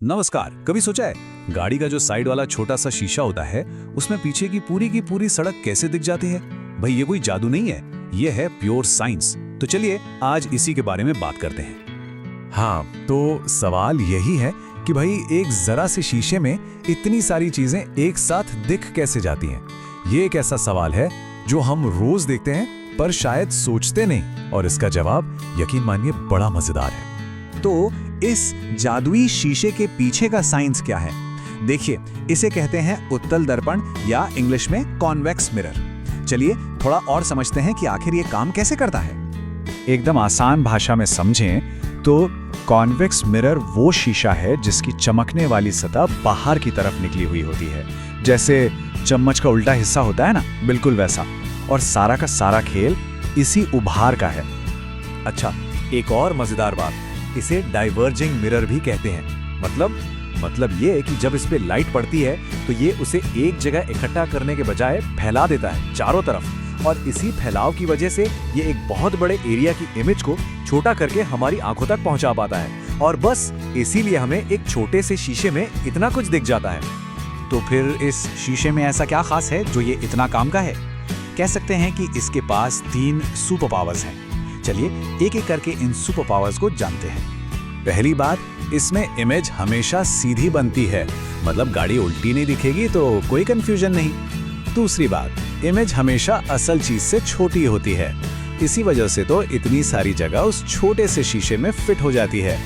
नमस्कार। कभी सोचा है गाड़ी का जो साइड वाला छोटा सा शीशा होता है उसमें पीछे की पूरी सड़क कैसे दिख जाती है? भाई ये कोई जादू नहीं है, ये है प्योर साइंस। तो चलिए आज इसी के बारे में बात करते हैं। हाँ, तो सवाल यही है कि भाई एक जरा से शीशे में इतनी सारी चीजें एक साथ दिख कैसे जाती हैं? ये एक ऐसा सवाल है जो हम रोज देखते हैं पर शायद सोचते नहीं, और इसका जवाब यकीन मानिए बड़ा मजेदार है। तो इस जादुई शीशे के पीछे का साइंस क्या है? देखिए, इसे कहते हैं उत्तल दर्पण या इंग्लिश में कॉन्वेक्स मिरर। चलिए थोड़ा और समझते हैं कि आखिर ये काम कैसे करता है। एकदम आसान भाषा में समझें तो कॉन्वेक्स मिरर वो शीशा है जिसकी चमकने वाली सतह बाहर की तरफ निकली हुई होती है, जैसे चम्मच का उल्टा हिस्सा होता है ना, बिल्कुल वैसा। और सारा का सारा खेल इसी उभार का है। अच्छा, एक और मजेदार बात, इसे डाइवर्जिंग मिरर भी कहते हैं। मतलब ये कि जब इस पे लाइट पड़ती है तो ये उसे एक जगह इकट्ठा करने के बजाय फैला देता है चारों तरफ, और इसी फैलाव की वजह से ये एक बहुत बड़े एरिया की इमेज को छोटा करके हमारी आंखों तक पहुंचा पाता है। और बस इसीलिए हमें एक छोटे से शीशे में इतना कुछ दिख जाता है। तो फिर इस शीशे में ऐसा क्या खास है जो ये इतना काम का है? कह सकते हैं कि इसके पास 3 सुपर पावर्स हैं। चलिए एक एक करके इन सुपर पावर्स को जानते हैं। पहली बात, इसमें इमेज हमेशा सीधी बनती है, मतलब गाड़ी उल्टी नहीं दिखेगी तो कोई कंफ्यूजन नहीं। दूसरी बात, इमेज हमेशा असल चीज से छोटी होती है, इसी वजह से तो इतनी सारी जगह उस छोटे से शीशे में फिट हो जाती है।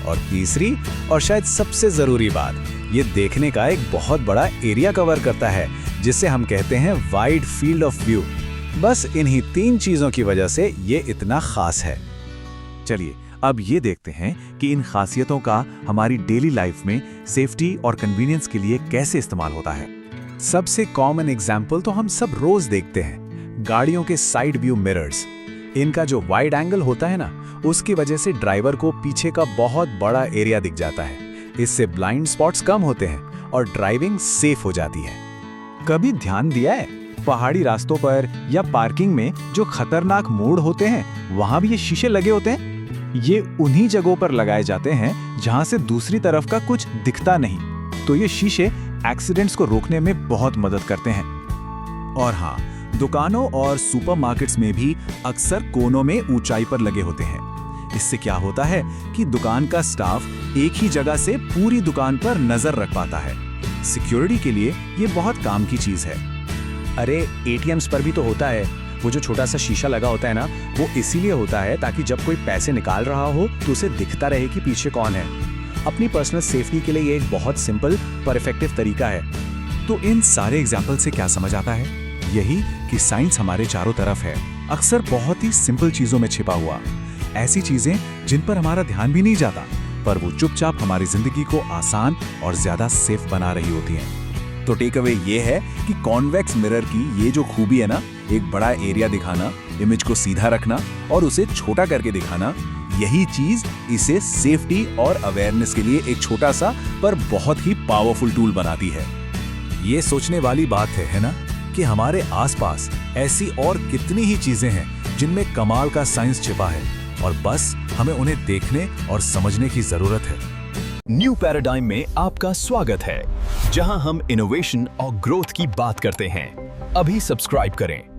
और तीसरी और शायद सबसे जरूरी बात, ये देखने का एक बहुत बड़ा एरिया कवर करता है, जिसे हम कहते हैं वाइड फील्ड ऑफ व्यू। बस इन्हीं 3 चीजों की वजह से ये इतना खास है। चलिए अब ये देखते हैं कि इन खासियतों का हमारी डेली लाइफ में सेफ्टी और कन्वीनियंस के लिए कैसे इस्तेमाल होता है। सबसे कॉमन एग्जाम्पल तो हम सब रोज देखते हैं, गाड़ियों के साइड व्यू मिरर्स। इनका जो वाइड एंगल होता है ना, उसकी वजह से ड्राइवर को पीछे का बहुत बड़ा एरिया दिख जाता है। इससे ब्लाइंड स्पॉट्स कम होते हैं और ड्राइविंग सेफ हो जाती है। कभी ध्यान दिया है, पहाड़ी रास्तों पर या पार्किंग में जो खतरनाक मोड़ होते हैं वहां भी ये शीशे लगे होते हैं? ये उन्हीं जगहों पर लगाए जाते हैं जहां से दूसरी तरफ का कुछ दिखता नहीं। तो ये शीशे एक्सीडेंट्स को रोकने में बहुत मदद करते हैं। और हाँ, दुकानों और सुपरमार्केट्स में भी अक्सर कोनों में ऊंचाई पर लगे होते हैं। इससे क्या होता है कि दुकान का स्टाफ एक ही जगह से पूरी दुकान पर नजर रख पाता है। सिक्योरिटी के लिए ये बहुत काम की चीज है। अरे एटीएम्स पर भी तो होता है, वो जो छोटा सा शीशा लगा होता है ना, वो इसीलिए होता है ताकि जब कोई पैसे निकाल रहा हो तो उसे दिखता रहे कि पीछे कौन है। अपनी पर्सनल सेफ्टी के लिए ये एक बहुत सिंपल पर इफेक्टिव तरीका है। तो इन सारे एग्जाम्पल से क्या समझ आता है? यही कि साइंस हमारे चारों तरफ है, अक्सर बहुत ही सिंपल चीजों में छिपा हुआ। ऐसी चीजें जिन पर हमारा ध्यान भी नहीं जाता, पर वो चुपचाप हमारी जिंदगी को आसान और ज्यादा सेफ बना रही होती हैं। तो टेक अवे ये है कि कॉन्वेक्स मिरर की ये जो खूबी है ना, एक बड़ा एरिया दिखाना, इमेज को सीधा रखना और उसे छोटा करके दिखाना, यही चीज इसे सेफ्टी और अवेयरनेस के लिए एक छोटा सा पर बहुत ही पावरफुल टूल बनाती है। ये सोचने वाली बात है ना, कि हमारे आसपास ऐसी और कितनी ही चीजें हैं जिनमें कमाल का साइंस छिपा है, और बस हमें उन्हें देखने और समझने की जरूरत है। न्यू पैराडाइम में आपका स्वागत है, जहां हम इनोवेशन और ग्रोथ की बात करते हैं। अभी सब्सक्राइब करें।